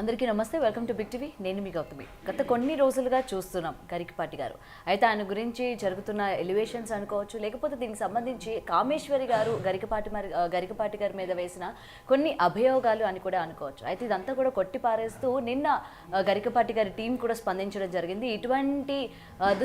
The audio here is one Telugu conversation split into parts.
అందరికీ నమస్తే, వెల్కమ్ టు బిగ్ టీవీ. నేను మీ గౌతమి. గత కొన్ని రోజులుగా చూస్తున్నాం గరికపాటి గారు. అయితే ఆయన గురించి జరుగుతున్న ఎలివేషన్స్ అనుకోవచ్చు, లేకపోతే దీనికి సంబంధించి కామేశ్వరి గారు గరికపాటి గారి మీద వేసిన కొన్ని అభియోగాలు అని కూడా అనుకోవచ్చు. అయితే ఇదంతా కూడా కొట్టిపారేస్తూ నిన్న గరికపాటి గారి టీం కూడా స్పందించడం జరిగింది. ఇటువంటి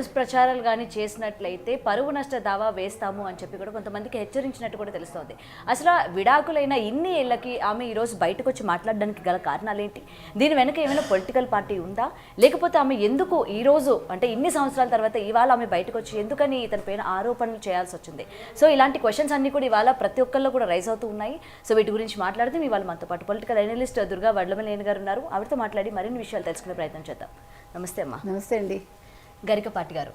దుష్ప్రచారాలు కానీ చేసినట్లయితే పరువు నష్ట దావా వేస్తాము అని చెప్పి కూడా కొంతమందికి హెచ్చరించినట్టు కూడా తెలుస్తోంది. అసలు విడాకులైన ఇన్ని ఏళ్ళకి ఆమె ఈరోజు బయటకు వచ్చి మాట్లాడడానికి గల కారణాలు ఏంటి? దీని వెనక ఏమైనా పొలిటికల్ పార్టీ ఉందా, లేకపోతే ఆమె ఎందుకు ఈరోజు అంటే ఇన్ని సంవత్సరాల తర్వాత ఇవాళ ఆమె బయటకు వచ్చి ఎందుకని ఇతని పైన ఆరోపణలు చేయాల్సి వచ్చింది? సో ఇలాంటి క్వశ్చన్స్ అన్ని కూడా ఇవాళ ప్రతి ఒక్కళ్ళు కూడా రైజ్ అవుతూ ఉన్నాయి. సో వీటి గురించి మాట్లాడితే ఇవాళ మనతో పాటు పొలిటికల్ అనలిస్ట్ దుర్గా వడ్లమనేని గారు ఉన్నారు. ఆవిడతో మాట్లాడి మరిన్ని విషయాలు తెలుసుకునే ప్రయత్నం చేద్దాం. నమస్తే అమ్మా. నమస్తే అండి. గరికపాటి గారు,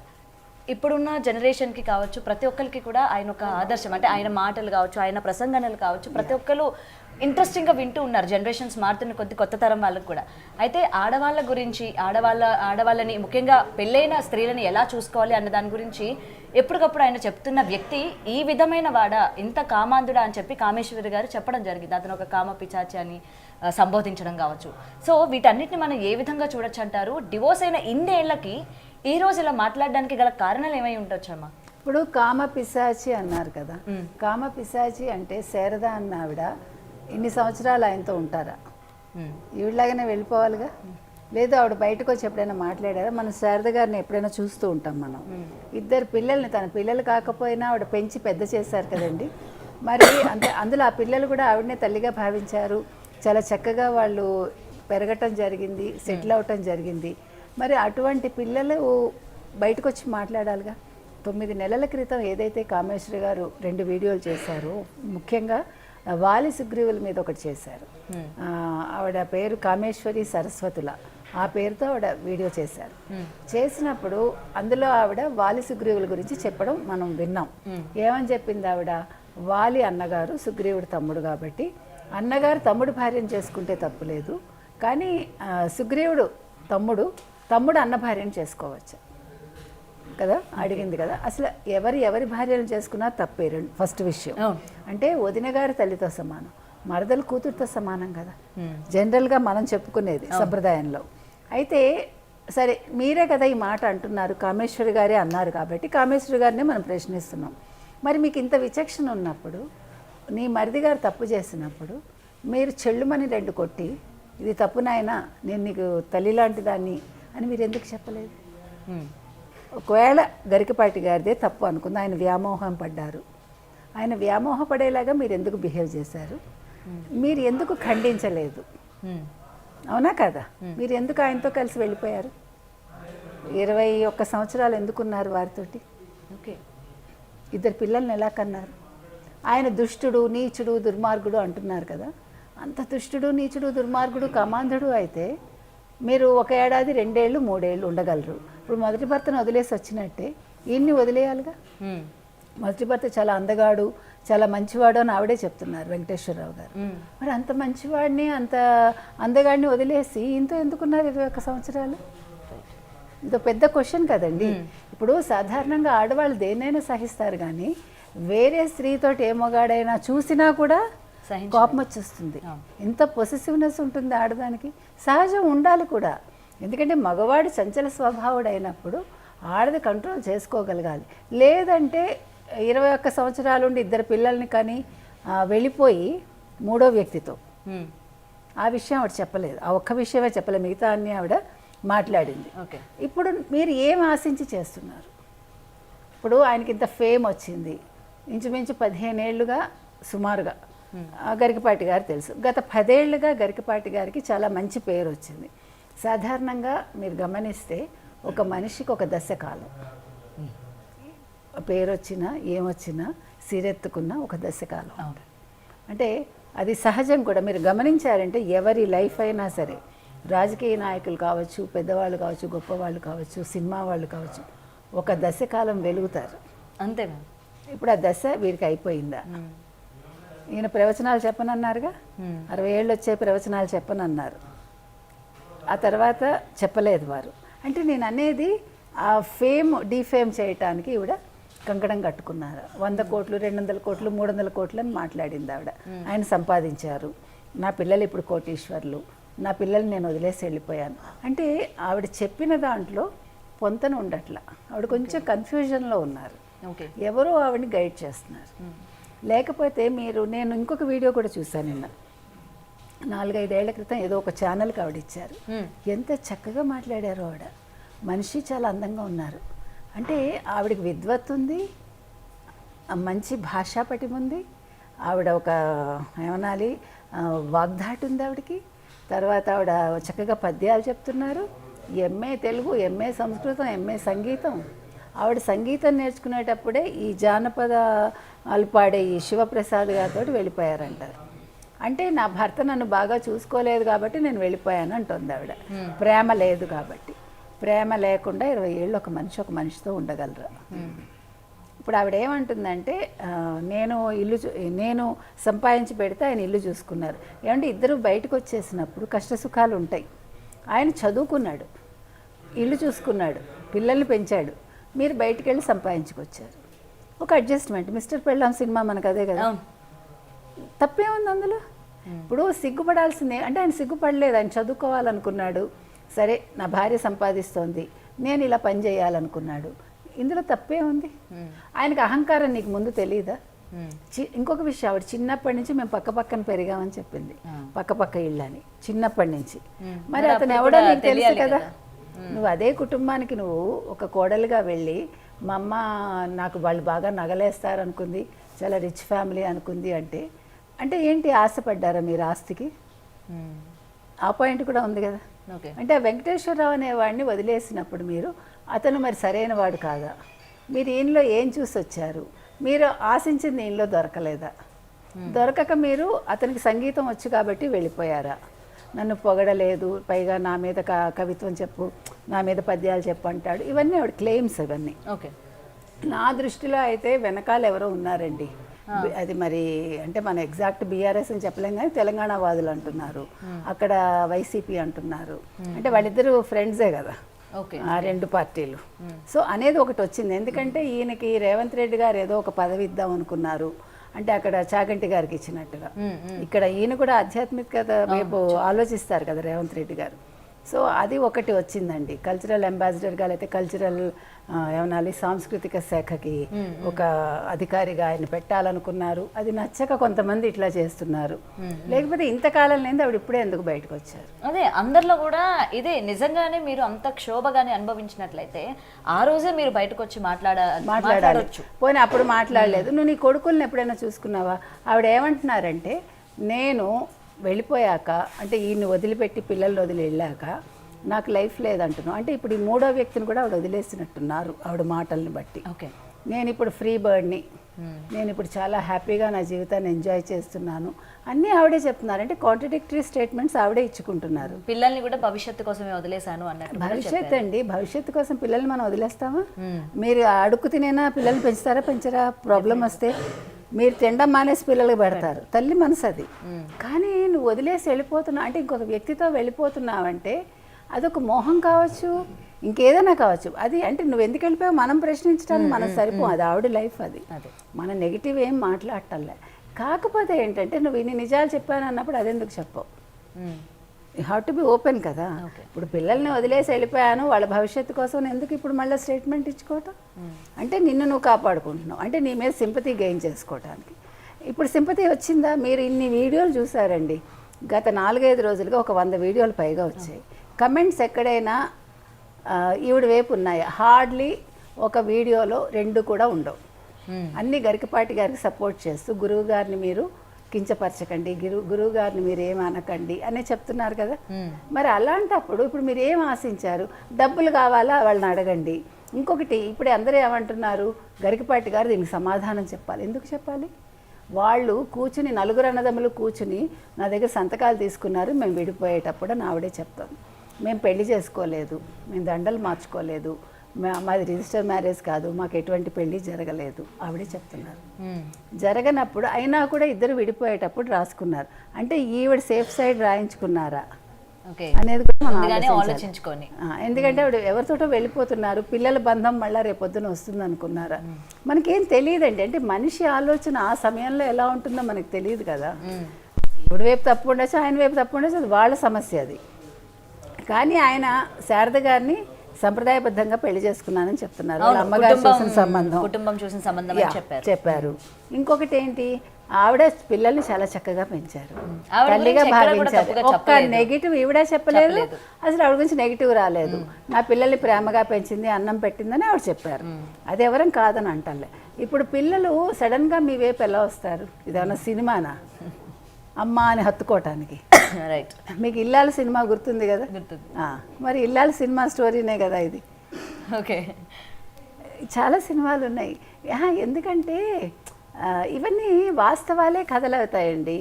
ఇప్పుడున్న జనరేషన్కి కావచ్చు, ప్రతి ఒక్కరికి కూడా ఆయన ఒక ఆదర్శం. అంటే ఆయన మాటలు కావచ్చు, ఆయన ప్రసంగనలు కావచ్చు, ప్రతి ఒక్కరు ఇంట్రెస్టింగ్గా వింటూ ఉన్నారు. జనరేషన్స్ మారుతున్న కొత్త తరం వాళ్ళకు కూడా. అయితే ఆడవాళ్ళ గురించి, ఆడవాళ్ళని ముఖ్యంగా పెళ్ళైన స్త్రీలని ఎలా చూసుకోవాలి అన్న దాని గురించి ఎప్పటికప్పుడు ఆయన చెప్తున్న వ్యక్తి ఈ విధమైన వాడా, ఇంత కామాంధుడా అని చెప్పి కామేశ్వరి గారు చెప్పడం జరిగింది. అతను ఒక కామ పిచాచి అని సంబోధించడం కావచ్చు. సో వీటన్నిటిని మనం ఏ విధంగా చూడొచ్చు అంటారు? డివోర్స్ అయిన ఇన్నేళ్లకి ఈ రోజు ఇలా మాట్లాడడానికి గల కారణాలు ఏమై ఉండొచ్చమ్మా? ఇప్పుడు కామ పిశాచి అన్నారు కదా. కామ పిశాచి అంటే శారద అన్న ఆవిడ ఇన్ని సంవత్సరాలు ఆయనతో ఉంటారా? ఈవిడలాగానే వెళ్ళిపోవాలిగా. లేదు ఆవిడ బయటకు వచ్చి ఎప్పుడైనా మాట్లాడారా? మనం శారద గారిని ఎప్పుడైనా చూస్తూ ఉంటాం. మనం ఇద్దరు పిల్లల్ని, తన పిల్లలు కాకపోయినా ఆవిడ పెంచి పెద్ద చేశారు కదండి. మరి అందులో ఆ పిల్లలు కూడా ఆవిడనే తల్లిగా భావించారు. చాలా చక్కగా వాళ్ళు పెరగటం జరిగింది, సెటిల్ అవటం జరిగింది. మరి అటువంటి పిల్లలు బయటకు వచ్చి మాట్లాడాలిగా. 9 నెలల క్రితం ఏదైతే కామేశ్వరి గారు 2 వీడియోలు చేశారో, ముఖ్యంగా వాలి సుగ్రీవుల మీద ఒకటి చేశారు. ఆవిడ పేరు కామేశ్వరి సరస్వతుల, ఆ పేరుతో ఆవిడ వీడియో చేశారు. చేసినప్పుడు అందులో ఆవిడ వాలి సుగ్రీవుల గురించి చెప్పడం మనం విన్నాం. ఏమని చెప్పింది ఆవిడ? వాలి అన్నగారు సుగ్రీవుడు తమ్ముడు కాబట్టి అన్నగారు తమ్ముడు భార్యను చేసుకుంటే తప్పులేదు, కానీ సుగ్రీవుడు తమ్ముడు అన్న భార్యను చేసుకోవచ్చు కదా అడిగింది కదా. అసలు ఎవరి భార్యను చేసుకున్నా తప్పే. ఫస్ట్ విషయం అంటే వదిన గారి తల్లితో సమానం, మరదలు కూతురుతో సమానం కదా జనరల్గా మనం చెప్పుకునేది సంప్రదాయంలో. అయితే సరే, మీరే కదా ఈ మాట అంటున్నారు, కామేశ్వరి గారే అన్నారు కాబట్టి కామేశ్వరి గారినే మనం ప్రశ్నిస్తున్నాం. మరి మీకు ఇంత విచక్షణ ఉన్నప్పుడు, నీ మరిది గారు తప్పు చేసినప్పుడు మీరు చెల్లుమని 2 కొట్టి, ఇది తప్పు నాయనా, నేను నీకు తల్లి లాంటి దాన్ని అని మీరు ఎందుకు చెప్పలేదు? ఒకవేళ గరికపాటి గారిదే తప్పు అనుకుంది, ఆయన వ్యామోహం పడ్డారు, ఆయన వ్యామోహపడేలాగా మీరు ఎందుకు బిహేవ్ చేశారు? మీరు ఎందుకు ఖండించలేదు? అవునా కదా? మీరు ఎందుకు ఆయనతో కలిసి వెళ్ళిపోయారు? 21 సంవత్సరాలు ఎందుకున్నారు వారితోటి? ఓకే, 2 పిల్లల్ని ఎలా కన్నారు? ఆయన దుష్టుడు, నీచుడు, దుర్మార్గుడు అంటున్నారు కదా. అంత దుష్టుడు, నీచుడు, దుర్మార్గుడు, కమాంధుడు అయితే మీరు 1 ఏడాది, 2 ఏళ్ళు, 3 ఏళ్ళు ఉండగలరు. ఇప్పుడు మొదటి భర్తను వదిలేసి వచ్చినట్టే ఈయన్ని వదిలేయాలిగా. మొదటి భర్త చాలా అందగాడు, చాలా మంచివాడు అని ఆవిడే చెప్తున్నారు, వెంకటేశ్వరరావు గారు. మరి అంత మంచివాడిని, అంత అందగాడిని వదిలేసి ఇంతో ఎందుకున్నారు 21 సంవత్సరాలు? ఇదో పెద్ద క్వశ్చన్ కదండి. ఇప్పుడు సాధారణంగా ఆడవాళ్ళు దేన్నైనా సహిస్తారు, కానీ వేరే స్త్రీతోటి ఏ మొగాడైనా చూసినా కూడా కోపం వచ్చేస్తుంది. ఎంత పొసెసివ్నెస్ ఉంటుంది ఆడదానికి. సహజం ఉండాలి కూడా, ఎందుకంటే మగవాడు చంచల స్వభావుడు అయినప్పుడు ఆడది కంట్రోల్ చేసుకోగలగాలి. లేదంటే 21 సంవత్సరాలు ఉండి 2 పిల్లల్ని కానీ వెళ్ళిపోయి 3వ వ్యక్తితో, ఆ విషయం ఆవిడ చెప్పలేదు. ఆ ఒక్క విషయమే చెప్పలేదు, మిగతా అన్నీ ఆవిడ మాట్లాడింది. ఇప్పుడు మీరు ఏం ఆశించి చేస్తున్నారు? ఇప్పుడు ఆయనకి ఇంత ఫేమ్ వచ్చింది, ఇంచుమించు 15 ఏళ్ళుగా సుమారుగా గరికపాటి గారు తెలుసు. గత 10 ఏళ్ళుగా గరికపాటి గారికి చాలా మంచి పేరు వచ్చింది. సాధారణంగా మీరు గమనిస్తే ఒక మనిషికి ఒక దశ కాలం, పేరు వచ్చినా ఏమొచ్చినా సిరెత్తుకున్న ఒక దశ కాలం. అంటే అది సహజం కూడా. మీరు గమనించారంటే ఎవరి లైఫ్ అయినా సరే, రాజకీయ నాయకులు కావచ్చు, పెద్దవాళ్ళు కావచ్చు, గొప్పవాళ్ళు కావచ్చు, సినిమా వాళ్ళు కావచ్చు, ఒక దశ కాలం వెలుగుతారు అంతే. ఇప్పుడు ఆ దశ వీరికి అయిపోయిందా? ఈయన ప్రవచనాలు చెప్పనన్నారుగా, 60 ఏళ్ళు వచ్చే ప్రవచనాలు చెప్పనన్నారు. ఆ తర్వాత చెప్పలేదు వారు. అంటే నేను అనేది ఆ ఫేమ్ డీఫేమ్ చేయటానికి ఈవిడ కంకణం కట్టుకున్నారు. 100 కోట్లు, 200 కోట్లు, 300 కోట్లు అని మాట్లాడింది ఆవిడ. ఆయన సంపాదించారు, నా పిల్లలు ఇప్పుడు కోటీశ్వర్లు, నా పిల్లల్ని నేను వదిలేసి వెళ్ళిపోయాను అంటే ఆవిడ చెప్పిన దాంట్లో పొంతన ఉండట్లా. ఆవిడ కొంచెం కన్ఫ్యూజన్లో ఉన్నారు. ఓకే. ఎవరో ఆవిడని గైడ్ చేస్తున్నారు. లేకపోతే నేను ఇంకొక వీడియో కూడా చూశాను నిన్న, 4-5 ఏళ్ల క్రితం ఏదో ఒక ఛానల్కి ఆవిడ ఇచ్చారు. ఎంత చక్కగా మాట్లాడారో ఆవిడ. మనిషి చాలా అందంగా ఉన్నారు. అంటే ఆవిడకి విద్వత్ ఉంది, మంచి భాషా పటిమ ఉంది, ఆవిడ ఒక ఏమనాలి వాగ్దాటి ఉంది ఆవిడకి. తర్వాత ఆవిడ చక్కగా పద్యాలు చెప్తున్నారు. ఎంఏ తెలుగు, ఎంఏ సంస్కృతం, ఎంఏ సంగీతం. ఆవిడ సంగీతం నేర్చుకునేటప్పుడే ఈ జానపదాలు పాడే ఈ శివప్రసాద్ గారితో వెళ్ళిపోయారంటారు. అంటే నా భర్త నన్ను బాగా చూసుకోలేదు కాబట్టి నేను వెళ్ళిపోయాను అంటుంది ఆవిడ. ప్రేమ లేదు కాబట్టి. ప్రేమ లేకుండా 20 ఏళ్ళు ఒక మనిషితో ఉండగలరా? ఇప్పుడు ఆవిడ ఏమంటుందంటే నేను సంపాదించి పెడితే ఆయన ఇల్లు చూసుకున్నారు. ఏమంటే ఇద్దరు బయటకు వచ్చేసినప్పుడు కష్టసుఖాలు ఉంటాయి. ఆయన చదువుకున్నాడు, ఇల్లు చూసుకున్నాడు, పిల్లల్ని పెంచాడు. మీరు బయటికి వెళ్ళి సంపాదించుకొచ్చారు. ఒక అడ్జస్ట్మెంట్. మిస్టర్ పెళ్ళాం సినిమా మనకు అదే కదా. తప్పేముంది అందులో? ఇప్పుడు సిగ్గుపడాల్సిందే. అంటే ఆయన సిగ్గుపడలేదు, ఆయన చదువుకోవాలనుకున్నాడు. సరే నా భార్య సంపాదిస్తోంది, నేను ఇలా పని చేయాలనుకున్నాడు. ఇందులో తప్పే ఉంది? ఆయనకు అహంకారం నీకు ముందు తెలియదా? ఇంకొక విషయం, ఆవిడ చిన్నప్పటి నుంచి మేము పక్కన పెరిగామని చెప్పింది. పక్క ఇళ్ళని చిన్నప్పటి నుంచి. మరి అతను ఎవడో నీకు తెలుసు కదా. నువ్వు అదే కుటుంబానికి నువ్వు ఒక కోడలుగా వెళ్ళి మా అమ్మ నాకు వాళ్ళు బాగా నగలేస్తారు అనుకుంది, చాలా రిచ్ ఫ్యామిలీ అనుకుంది అంటే ఏంటి, ఆశపడ్డారా మీరు ఆస్తికి? ఆ పాయింట్ కూడా ఉంది కదా. అంటే ఆ వెంకటేశ్వరరావు అనేవాడిని వదిలేసినప్పుడు మీరు అతను మరి సరైన వాడు కాదా? మీరు ఈయనలో ఏం చూసి వచ్చారు? మీరు ఆశించింది ఈయనలో దొరకలేదా? దొరకక మీరు అతనికి సంగీతం వచ్చు కాబట్టి వెళ్ళిపోయారా? నన్ను పొగడలేదు, పైగా నా మీద కవిత్వం చెప్పు, నా మీద పద్యాలు చెప్పు అంటాడు. ఇవన్నీ ఆవిడ క్లెయిమ్స్. ఇవన్నీ ఓకే. నా దృష్టిలో అయితే వెనకాల ఎవరో ఉన్నారండి. అది మరి అంటే మన ఎగ్జాక్ట్ బీఆర్ఎస్ అని చెప్పలేం కానీ తెలంగాణ వాదులు అంటున్నారు, అక్కడ వైసీపీ అంటున్నారు. అంటే వాళ్ళిద్దరూ ఫ్రెండ్సే కదా ఆ రెండు పార్టీలు. సో అనేది ఒకటి వచ్చింది. ఎందుకంటే ఈయనకి రేవంత్ రెడ్డి గారు ఏదో ఒక పదవి ఇద్దాం అనుకున్నారు. అంటే అక్కడ చాగంటి గారికి ఇచ్చినట్టుగా ఇక్కడ ఈయన కూడా ఆధ్యాత్మికత వైపు ఆలోచిస్తారు కదా రేవంత్ రెడ్డి గారు. సో అది ఒకటి వచ్చిందండి. కల్చరల్ అంబాసిడర్గా అయితే కల్చరల్ ఏమనాలి సాంస్కృతిక శాఖకి ఒక అధికారిగా ఆయన పెట్టాలనుకున్నారు. అది నచ్చక కొంతమంది ఇట్లా చేస్తున్నారు. లేకపోతే ఇంతకాలం లేదు ఆవిడ ఇప్పుడే ఎందుకు బయటకు వచ్చారు? అదే అందరిలో కూడా ఇదే. నిజంగానే మీరు అంత క్షోభగానే అనుభవించినట్లయితే ఆ రోజే మీరు బయటకు వచ్చి మాట్లాడవచ్చు. పోనీ అప్పుడు మాట్లాడలేదు. నువ్వు నీ కొడుకుల్ని ఎప్పుడైనా చూసుకున్నావా? ఆవిడ ఏమంటున్నారంటే నేను వెళ్ళిపోయాక అంటే ఈయన్ని వదిలిపెట్టి పిల్లల్ని వదిలి వెళ్ళాక నాకు లైఫ్ లేదంటున్నావు. అంటే ఇప్పుడు ఈ మూడో వ్యక్తిని కూడా ఆవిడ వదిలేసినట్టున్నారు ఆవిడ మాటల్ని బట్టి. ఓకే, నేను ఇప్పుడు ఫ్రీ బర్డ్ని, నేను ఇప్పుడు చాలా హ్యాపీగా నా జీవితాన్ని ఎంజాయ్ చేస్తున్నాను అన్నీ ఆవిడే చెప్తున్నారు. అంటే కాంట్రడిక్టరీ స్టేట్మెంట్స్ ఆవిడే ఇచ్చుకుంటున్నారు. పిల్లల్ని కూడా భవిష్యత్తు కోసమే వదిలేశాను అన్నట్టు. భవిష్యత్తు అండి, భవిష్యత్తు కోసం పిల్లల్ని మనం వదిలేస్తామా? మీరు అడుక్కు తినేనా పిల్లల్ని పెంచుతారా పెంచరా? ప్రాబ్లం వస్తే మీరు తినడం మానేసి పిల్లలకి పెడతారు. తల్లి మనసు అది. కానీ నువ్వు వదిలేసి వెళ్ళిపోతున్నావు అంటే ఇంకొక వ్యక్తితో వెళ్ళిపోతున్నావంటే అదొక మోహం కావచ్చు, ఇంకేదైనా కావచ్చు. అది అంటే నువ్వు ఎందుకు వెళ్ళిపోయావు మనం ప్రశ్నించడానికి మనం సరిపో. అది ఆవిడ లైఫ్. అది మన నెగిటివ్ ఏం మాట్లాడటంలే. కాకపోతే ఏంటంటే నువ్వు ఇన్ని నిజాలు చెప్పాను అన్నప్పుడు అదెందుకు చెప్పవు? You have to be open కదా. ఇప్పుడు పిల్లల్ని వదిలేసి వెళ్ళిపోయాను వాళ్ళ భవిష్యత్తు కోసం ఎందుకు ఇప్పుడు మళ్ళీ స్టేట్మెంట్ ఇచ్చుకోవటం? అంటే నిన్ను నువ్వు కాపాడుకుంటున్నావు, అంటే నీ మీద సింపతి గెయిన్ చేసుకోవడానికి. ఇప్పుడు సింపతి వచ్చిందా? మీరు ఇన్ని వీడియోలు చూసారండి, గత 4-5 రోజులుగా ఒక 100 వీడియోలు పైగా వచ్చాయి. కమెంట్స్ ఎక్కడైనా ఈవిడ వైపు ఉన్నాయా? హార్డ్లీ ఒక వీడియోలో 2 కూడా ఉండవు. అన్నీ గరికపాటి గారికి సపోర్ట్ చేస్తూ గురువు గారిని మీరు కించపరచకండి, గురువు గారిని మీరు ఏం అనకండి అనే చెప్తున్నారు కదా. మరి అలాంటప్పుడు ఇప్పుడు మీరు ఏం ఆశించారు? డబ్బులు కావాలా వాళ్ళని అడగండి. ఇంకొకటి ఇప్పుడు అందరూ ఏమంటున్నారు, గరికపాటి గారు దీనికి సమాధానం చెప్పాలి. ఎందుకు చెప్పాలి? వాళ్ళు కూర్చుని 4 అన్నదమ్ములు కూర్చుని నా దగ్గర సంతకాలు తీసుకున్నారు మేము విడిపోయేటప్పుడు అని ఆవిడే చెప్తాను. మేము పెళ్లి చేసుకోలేదు, మేము దండలు మార్చుకోలేదు, మాది రిజిస్టర్ మ్యారేజ్ కాదు, మాకు ఎటువంటి పెళ్లి జరగలేదు ఆవిడే చెప్తున్నారు. జరగనప్పుడు అయినా కూడా ఇద్దరు విడిపోయేటప్పుడు రాసుకున్నారు. అంటే ఈవిడ సేఫ్ సైడ్ రాయించుకున్నారా అనేది కూడా మనం ఆలోచించుకొని. ఎందుకంటే ఆవిడ ఎవరితోటో వెళ్ళిపోతున్నారు, పిల్లల బంధం మళ్ళీ రేపొద్దున వస్తుంది అనుకున్నారా? మనకేం తెలియదండి. అంటే మనిషి ఆలోచన ఆ సమయంలో ఎలా ఉంటుందో మనకు తెలియదు కదా. ఇప్పుడు వైపు తప్పు ఉండొచ్చు, ఆయన వైపు తప్పు ఉండొచ్చు, అది వాళ్ళ సమస్య అది. కానీ ఆయన శారద గారిని సంప్రదాయబద్ధంగా పెళ్లి చేసుకున్నానని చెప్తున్నారు. వాళ్ళ అమ్మగారు చూసిన సంబంధం, కుటుంబం చూసిన సంబంధం అని చెప్పారు. ఇంకొకటి ఏంటి, ఆవిడ పిల్లల్ని చాలా చక్కగా పెంచారు, తల్లిగా భావించారు. ఒక్క నెగిటివ్ ఈవిడ చెప్పలేదు, అసలు ఆవిడ గురించి నెగిటివ్ రాలేదు. నా పిల్లల్ని ప్రేమగా పెంచింది, అన్నం పెట్టిందని ఆవిడ చెప్పారు. అది ఎవరం కాదని అంటలే. ఇప్పుడు పిల్లలు సడన్ గా మీ వైపు ఎలా వస్తారు? ఇదేమన్నా సినిమానా అమ్మ అని హత్తుకోవటానికి? రైట్. మీకు ఇల్లాల సినిమా గుర్తుంది కదా, మరి ఇల్లాల సినిమా స్టోరీనే కదా ఇది. ఓకే, చాలా సినిమాలు ఉన్నాయి. ఎందుకంటే ఇవన్నీ వాస్తవాలే కథలు అవుతాయండి,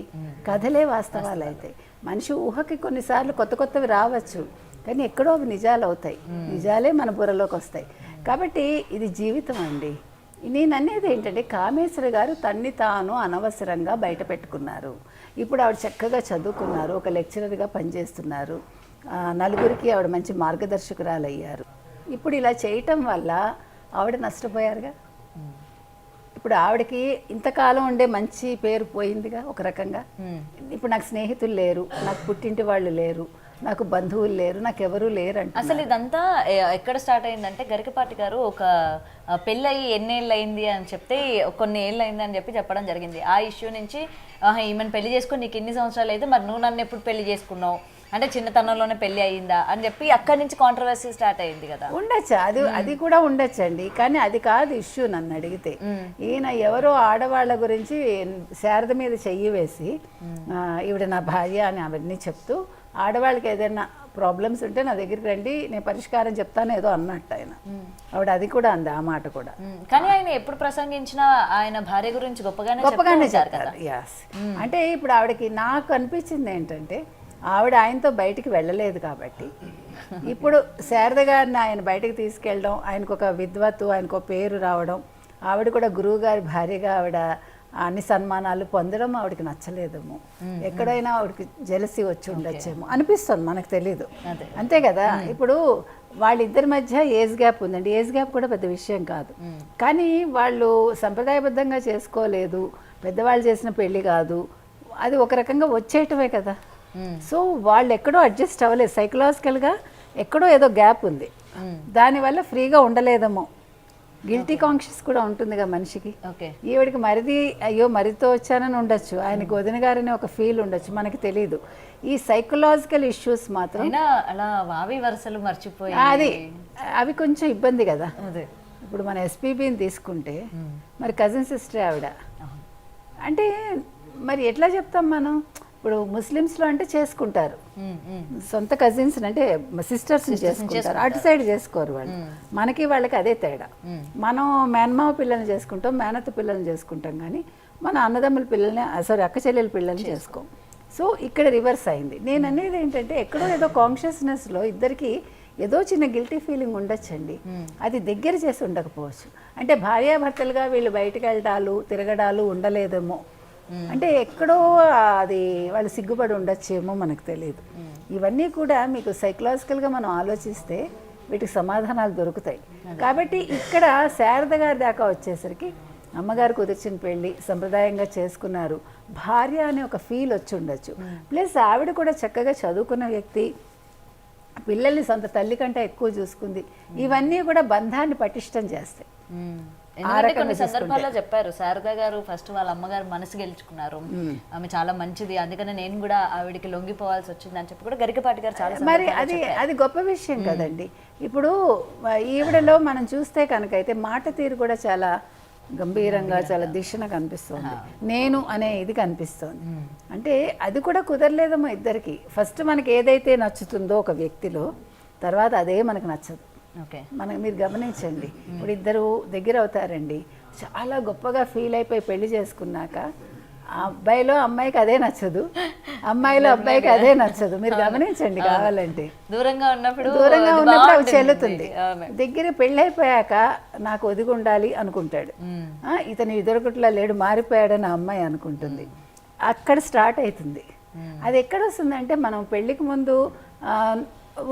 కథలే వాస్తవాలు అవుతాయి. మనిషి ఊహకి కొన్నిసార్లు కొత్త కొత్తవి రావచ్చు, కానీ ఎక్కడో అవి నిజాలు అవుతాయి, నిజాలే మన బుర్రలోకి వస్తాయి. కాబట్టి ఇది జీవితం అండి. నేను అనేది ఏంటంటే, కామేశ్వర గారు తన్ని తాను అనవసరంగా బయట పెట్టుకున్నారు. ఇప్పుడు ఆవిడ చక్కగా చదువుకున్నారు, ఒక లెక్చరర్గా పనిచేస్తున్నారు, నలుగురికి ఆవిడ మంచి మార్గదర్శకురాలు అయ్యారు. ఇప్పుడు ఇలా చేయటం వల్ల ఆవిడ నష్టపోయారుగా. ఇప్పుడు ఆవిడకి ఇంతకాలం ఉండే మంచి పేరు పోయిందిగా ఒక రకంగా. ఇప్పుడు నాకు స్నేహితులు లేరు, నాకు పుట్టింటి వాళ్ళు లేరు, నాకు బంధువులు లేరు, నాకు ఎవరూ లేరు అంటే. అసలు ఇదంతా ఎక్కడ స్టార్ట్ అయిందంటే, గరికపాటి గారు ఒక పెళ్ళయి ఎన్నేళ్ళు అయింది అని చెప్తే కొన్ని ఏళ్ళు అయింది అని చెప్పడం జరిగింది. ఆ ఇష్యూ నుంచి ఈమెను పెళ్లి చేసుకుని నీకు ఎన్ని సంవత్సరాలు అయితే, మరి నువ్వు నన్ను ఎప్పుడు పెళ్లి చేసుకున్నావు అంటే చిన్నతనంలోనే పెళ్లి అయ్యిందా అని చెప్పి అక్కడి నుంచి కాంట్రవర్సీ స్టార్ట్ అయింది కదా. ఉండొచ్చు, అది కూడా ఉండొచ్చండి. కానీ అది కాదు ఇష్యూ. నన్ను అడిగితే ఈయన ఎవరో ఆడవాళ్ళ గురించి శారద మీద చెయ్యి వేసి ఈవిడ నా భార్య అని అవన్నీ చెప్తూ, ఆడవాళ్ళకి ఏదైనా ప్రాబ్లమ్స్ ఉంటే నా దగ్గరికి రండి, నేను పరిష్కారం చెప్తాను ఏదో అన్నట్టు ఆయన. ఆవిడ అది కూడా అంది, ఆ మాట కూడా. కానీ ఆయన ఎప్పుడు ప్రసంగించినా ఆయన భార్య గురించి గొప్పగానే చెప్తారు. యాస్. అంటే ఇప్పుడు ఆవిడకి నాకు అనిపించింది ఏంటంటే, ఆవిడ ఆయనతో బయటికి వెళ్ళలేదు కాబట్టి ఇప్పుడు శారద గారిని ఆయన బయటకు తీసుకెళ్ళడం, ఆయనకు ఒక విద్వత్తు, ఆయనకు ఒక పేరు రావడం, ఆవిడ కూడా గురువు గారి భార్యగా ఆవిడ అన్ని సన్మానాలు పొందడం ఆవిడకి నచ్చలేదేమో, ఎక్కడైనా ఆవిడకి జెలసీ వచ్చి ఉండొచ్చేమో అనిపిస్తుంది, మనకు తెలీదు. అంతే కదా. ఇప్పుడు వాళ్ళిద్దరి మధ్య ఏజ్ గ్యాప్ ఉందండి. ఏజ్ గ్యాప్ కూడా పెద్ద విషయం కాదు, కానీ వాళ్ళు సంప్రదాయబద్ధంగా చేసుకోలేదు, పెద్దవాళ్ళు చేసిన పెళ్లి కాదు, అది ఒక రకంగా వచ్చేయటమే కదా. సో వాళ్ళు ఎక్కడో అడ్జస్ట్ అవ్వలేదు, సైకలాజికల్గా ఎక్కడో ఏదో గ్యాప్ ఉంది, దానివల్ల ఫ్రీగా ఉండలేదేమో. గిల్టీ కాన్షియస్ కూడా ఉంటుందిగా మనిషికి. ఈవిడికి మరిది అయ్యో మరితో వచ్చానని ఉండొచ్చు, ఆయనకి వదిన గారని ఒక ఫీల్ ఉండొచ్చు, మనకి తెలీదు. ఈ సైకలాజికల్ ఇష్యూస్ మాత్రం అలా వావి వరుసలు మర్చిపోయి అవి కొంచెం ఇబ్బంది కదా. ఇప్పుడు మన ఎస్పీబీని తీసుకుంటే మరి కజిన్ సిస్టర్ ఆవిడ అంటే మరి ఎట్లా చెప్తాం మనం? ఇప్పుడు ముస్లిమ్స్లో అంటే చేసుకుంటారు, సొంత కజిన్స్ అంటే సిస్టర్స్ చేసుకుంటారు, అటు సైడ్ చేసుకోరు వాళ్ళు. మనకి వాళ్ళకి అదే తేడా. మనం మేనమామ పిల్లల్ని చేసుకుంటాం, మేనత్త పిల్లల్ని చేసుకుంటాం, కానీ మన అన్నదమ్ముల పిల్లల్ని అక్క చెల్లెల పిల్లల్ని చేసుకోం. సో ఇక్కడ రివర్స్ అయింది. నేను అనేది ఏంటంటే, ఎక్కడో ఏదో కాన్షియస్నెస్లో ఇద్దరికి ఏదో చిన్న గిల్టీ ఫీలింగ్ ఉండొచ్చండి, అది దగ్గర చేసి ఉండకపోవచ్చు. అంటే భార్యాభర్తలుగా వీళ్ళు బయటకు వెళ్ళడాలు తిరగడాలు ఉండలేదేమో, అంటే ఎక్కడో అది వాళ్ళు సిగ్గుపడి ఉండొచ్చేమో, మనకు తెలియదు. ఇవన్నీ కూడా మీకు సైకలాజికల్గా మనం ఆలోచిస్తే వీటికి సమాధానాలు దొరుకుతాయి. కాబట్టి ఇక్కడ శారద గారి దాకా వచ్చేసరికి అమ్మగారు కుదిర్చిన పెళ్ళి సంప్రదాయంగా చేసుకున్నారు, భార్య అనే ఒక ఫీల్ వచ్చి ఉండొచ్చు. ప్లస్ ఆవిడ కూడా చక్కగా చదువుకున్న వ్యక్తి, పిల్లల్ని సొంత తల్లి కంటే ఎక్కువ చూసుకుంది. ఇవన్నీ కూడా బంధాన్ని పటిష్టం చేస్తాయి. కొన్ని సందర్భాల్లో చెప్పారు శారదా గారు ఫస్ట్ వాళ్ళ అమ్మగారు మనసు గెలుచుకున్నారు, ఆమె చాలా మంచిది, అందుకనే నేను కూడా ఆవిడికి లొంగిపోవాల్సి వచ్చింది అని చెప్పి కూడా గరికపాటి గారు చాలా. మరి అది గొప్ప విషయం కదండి. ఇప్పుడు ఈవిడలో మనం చూస్తే కనుక అయితే మాట తీరు కూడా చాలా గంభీరంగా, చాలా దిశగా కనిపిస్తుంది, నేను అనే ఇది కనిపిస్తుంది. అంటే అది కూడా కుదరలేదేమో ఇద్దరికి. ఫస్ట్ మనకి ఏదైతే నచ్చుతుందో ఒక వ్యక్తిలో, తర్వాత అదే మనకు నచ్చదు. మీరు గమనించండి, ఇప్పుడు ఇద్దరు దగ్గర అవుతారండి, చాలా గొప్పగా ఫీల్ అయిపోయి పెళ్లి చేసుకున్నాక ఆ అబ్బాయిలో అమ్మాయికి అదే నచ్చదు, అమ్మాయిలో అబ్బాయికి అదే నచ్చదు. మీరు గమనించండి, కావాలంటే దూరంగా ఉన్నప్పుడు అవి చెల్లుతుంది. దగ్గర పెళ్ళి అయిపోయాక నాకు ఒదిగి ఉండాలి అనుకుంటాడు, ఇతను ఇద్దరుకుట్లా లేడు మారిపోయాడని ఆ అమ్మాయి అనుకుంటుంది. అక్కడ స్టార్ట్ అవుతుంది. అది ఎక్కడ వస్తుందంటే, మనం పెళ్ళికి ముందు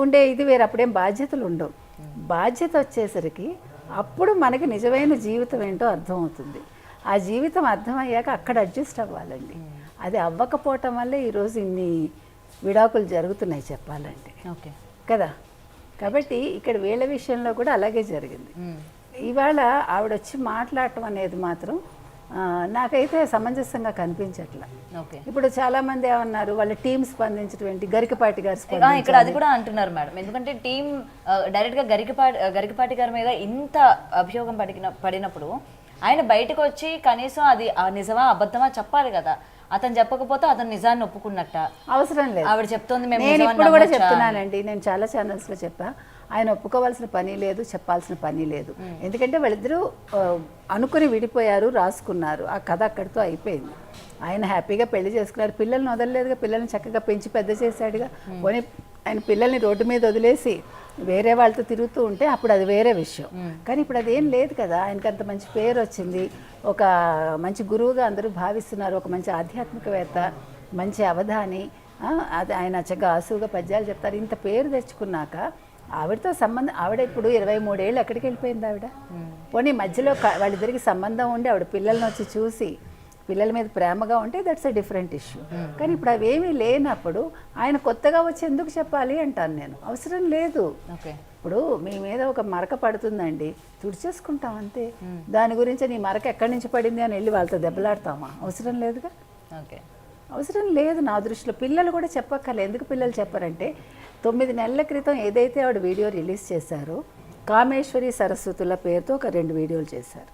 ఉండే ఇది వేరు, అప్పుడేం బాధ్యతలు ఉండవు. బాధ్యత వచ్చేసరికి అప్పుడు మనకి నిజమైన జీవితం ఏంటో అర్థమవుతుంది. ఆ జీవితం అర్థమయ్యాక అక్కడ అడ్జస్ట్ అవ్వాలండి. అది అవ్వకపోవటం వల్లే ఈరోజు ఇన్ని విడాకులు జరుగుతున్నాయి చెప్పాలంటే ఓకే. కదా. కాబట్టి ఇక్కడ వీళ్ళ విషయంలో కూడా అలాగే జరిగింది. ఇవాళ ఆవిడ వచ్చి మాట్లాడటం అనేది మాత్రం నాకైతే సమంజసంగా కనిపించట్లా. ఇప్పుడు చాలా మంది ఏమన్నారు, వాళ్ళ టీం స్పందించినటువంటి గరికపాటి గారు ఇక్కడ అది కూడా అంటున్నారు మేడం. ఎందుకంటే టీం డైరెక్ట్ గా గరికపాటి గారి మీద ఇంత అభియోగం పడినప్పుడు ఆయన బయటకు వచ్చి కనీసం అది నిజమా అబద్ధమా చెప్పాలి కదా. అతను చెప్పకపోతే అతను నిజాన్ని ఒప్పుకున్నట్ట. అవసరం లేదు. ఆవిడ చెప్తోంది నేను ఇప్పుడు కూడా చెప్తున్నానండి, నేను చాలా ఛానల్స్లో చెప్పా, ఆయన ఒప్పుకోవాల్సిన పని లేదు, చెప్పాల్సిన పని లేదు. ఎందుకంటే వాళ్ళిద్దరూ అనుకుని విడిపోయారు, రాసుకున్నారు, ఆ కథ అక్కడితో అయిపోయింది. ఆయన హ్యాపీగా పెళ్లి చేసుకున్నారు, పిల్లల్ని వదలలేదుగా, పిల్లల్ని చక్కగా పెంచి పెద్ద చేశాడుగా. పోనీ ఆయన పిల్లల్ని రోడ్డు మీద వదిలేసి వేరే వాళ్ళతో తిరుగుతూ ఉంటే అప్పుడు అది వేరే విషయం. కానీ ఇప్పుడు అదేం లేదు కదా. ఆయనకి అంత మంచి పేరు వచ్చింది, ఒక మంచి గురువుగా అందరూ భావిస్తున్నారు, ఒక మంచి ఆధ్యాత్మికవేత్త, మంచి అవధాని, అది ఆయన చక్కగా ఆసుగా పద్యాలు చెప్తారు. ఇంత పేరు తెచ్చుకున్నాక ఆవిడతో సంబంధం, ఆవిడ ఇప్పుడు 23 ఏళ్ళు ఎక్కడికి వెళ్ళిపోయింది ఆవిడ. పోనీ మధ్యలో వాళ్ళిద్దరికి సంబంధం ఉండి ఆవిడ పిల్లల్ని వచ్చి చూసి పిల్లల మీద ప్రేమగా ఉంటే దట్స్ ఎ డిఫరెంట్ ఇష్యూ. కానీ ఇప్పుడు అవేమీ లేనప్పుడు ఆయన కొత్తగా వచ్చి ఎందుకు చెప్పాలి అంటాను నేను. అవసరం లేదు. ఇప్పుడు మీ మీద ఒక మరక పడుతుందండి, తుడిచేసుకుంటాం అంతే. దాని గురించి నీ మరక ఎక్కడి నుంచి పడింది అని వెళ్ళి వాళ్ళతో దెబ్బలాడతామా? అవసరం లేదుగా. అవసరం లేదు నా దృష్టిలో. పిల్లలు కూడా చెప్పక్కర్లేదు. ఎందుకు పిల్లలు చెప్పారంటే 9 నెలల క్రితం ఏదైతే ఆవిడ వీడియో రిలీజ్ చేశారో, కామేశ్వరి సరస్వతుల పేరుతో ఒక 2 వీడియోలు చేశారు.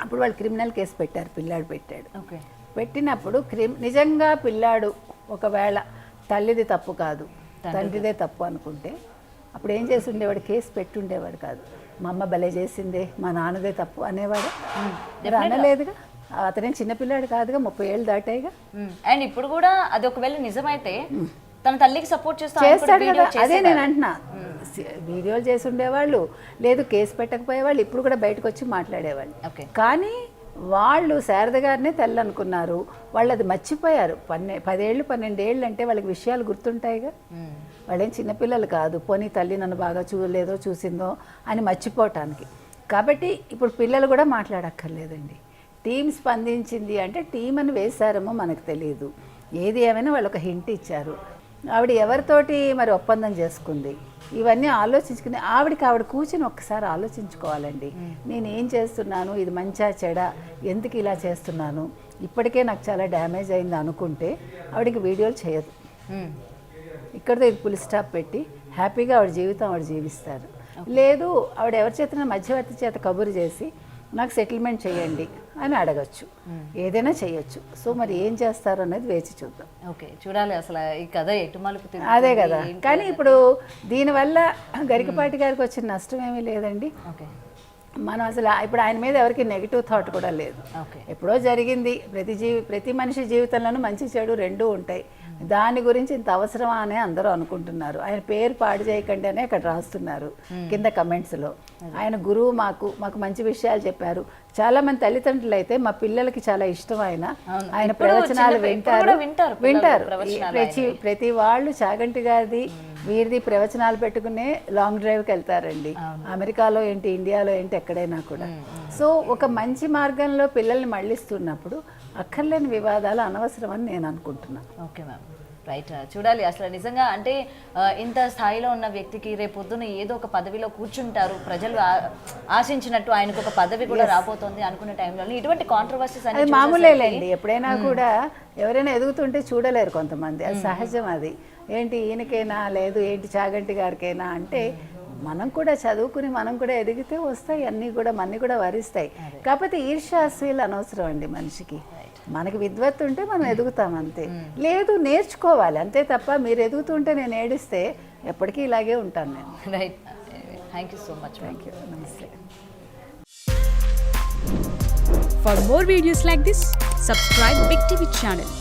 అప్పుడు వాళ్ళు క్రిమినల్ కేసు పెట్టారు, పిల్లాడు పెట్టాడు. పెట్టినప్పుడు నిజంగా పిల్లాడు ఒకవేళ తల్లిది తప్పు కాదు, తండ్రిదే తప్పు అనుకుంటే అప్పుడు ఏం చేసి ఉండేవాడు? కేసు పెట్టుండేవాడు కాదు. మా అమ్మ భలే చేసిందే, మా నాన్నదే తప్పు అనేవాడు. అనలేదుగా. అతనేం చిన్నపిల్లాడు కాదుగా, 30 ఏళ్ళు దాటాయిగా. అండ్ ఇప్పుడు కూడా అది ఒకవేళ నిజమైతే తన తల్లికి సపోర్ట్ చేస్తాడు కదా. అదే నేను అంటున్నా, వీడియోలు చేసి ఉండేవాళ్ళు, లేదు కేసు పెట్టకపోయేవాళ్ళు, ఇప్పుడు కూడా బయటకు వచ్చి మాట్లాడేవాళ్ళు. కానీ వాళ్ళు శారద గారినే తల్లి అనుకున్నారు, వాళ్ళు అది మర్చిపోయారు. 10 ఏళ్ళు 12 ఏళ్ళు అంటే వాళ్ళకి విషయాలు గుర్తుంటాయిగా. వాళ్ళేం చిన్నపిల్లలు కాదు, పోనీ తల్లి నన్ను బాగా చూడలేదో చూసిందో అని మర్చిపోవటానికి. కాబట్టి ఇప్పుడు పిల్లలు కూడా మాట్లాడక్కర్లేదండి. టీం స్పందించింది అంటే టీం అని వేశారేమో మనకు తెలియదు. ఏది ఏమైనా వాళ్ళు ఒక హింట్ ఇచ్చారు. ఆవిడ ఎవరితోటి మరి ఒప్పందం చేసుకుంది, ఇవన్నీ ఆలోచించుకుని ఆవిడ కూర్చుని ఒక్కసారి ఆలోచించుకోవాలండి. నేను ఏం చేస్తున్నాను, ఇది మంచా చెడా, ఎందుకు ఇలా చేస్తున్నాను, ఇప్పటికే నాకు చాలా డ్యామేజ్ అయింది అనుకుంటే ఆవిడకి వీడియోలు చేయదు. ఇక్కడితో ఇది పులి స్టాప్ పెట్టి హ్యాపీగా ఆవిడ జీవితం ఆవిడ జీవిస్తారు. లేదు ఆవిడ ఎవరి చేతన మధ్యవర్తి చేత కబురు చేసి నాకు సెటిల్మెంట్ చేయండి అని అడగచ్చు, ఏదైనా చేయొచ్చు. సో మరి ఏం చేస్తారు అనేది వేచి చూద్దాం. ఓకే, చూడాలి అసలు ఈ కథ ఎటు మలుపు. అదే కదా. కానీ ఇప్పుడు దీనివల్ల గరికపాటి గారికి వచ్చిన నష్టం ఏమీ లేదండి. మనం అసలు ఇప్పుడు ఆయన మీద ఎవరికి నెగిటివ్ థాట్ కూడా లేదు. ఎప్పుడో జరిగింది. ప్రతి మనిషి జీవితంలోనూ మంచి చెడు రెండూ ఉంటాయి. దాని గురించి ఇంత అవసరమా అని అందరూ అనుకుంటున్నారు. ఆయన పేరు పాడు చేయకండి అనే ఇక్కడ రాస్తున్నారు కింద కమెంట్స్లో. ఆయన గురువు, మాకు మంచి విషయాలు చెప్పారు. చాలా మంది తల్లిదండ్రులు అయితే మా పిల్లలకి చాలా ఇష్టం ఆయన ప్రవచనాలు వింటారు. ప్రతి వాళ్ళు చాగంటి గారిది వీరిది ప్రవచనాలు పెట్టుకునే లాంగ్ డ్రైవ్కి వెళ్తారండి. అమెరికాలో ఏంటి, ఇండియాలో ఏంటి, ఎక్కడైనా కూడా. సో ఒక మంచి మార్గంలో పిల్లల్ని మళ్ళిస్తున్నప్పుడు అక్కర్లేని వివాదాలు అనవసరం అని నేను అనుకుంటున్నాను. Okay ma'am, right. చూడాలి అసలు నిజంగా అంటే ఇంత స్థాయిలో ఉన్న వ్యక్తికి రేపు పొద్దున ఏదో ఒక పదవిలో కూర్చుంటారు, ప్రజలు ఆశించినట్టు ఆయనకు ఒక పదవి కూడా రాబోతోంది అనుకునే టైంలో ఇటువంటి కాంట్రవర్సీస్ అది మామూలేలేండి. ఎప్పుడైనా కూడా ఎవరైనా ఎదుగుతుంటే చూడలేరు కొంతమంది, అది సహజం. అది ఏంటి ఈయనకైనా, లేదు ఏంటి చాగంటి గారికైనా అంటే మనం కూడా చదువుకుని మనం కూడా ఎదిగితే వస్తాయి, అన్నీ కూడా మన్ని కూడా వరిస్తాయి. కాకపోతే ఈర్ష్యాశీలు అనవసరం అండి మనిషికి. మనకి విద్వత్తు ఉంటే మనం ఎదుగుతాం అంతే. లేదు నేర్చుకోవాలి అంతే తప్ప మీరు ఎదుగుతుంటే నేను ఏడిస్తే ఎప్పటికీ ఇలాగే ఉంటాను నేను. Right, thank you so much. Thank you, నమస్తే. For more videos like this, subscribe Big TV channel.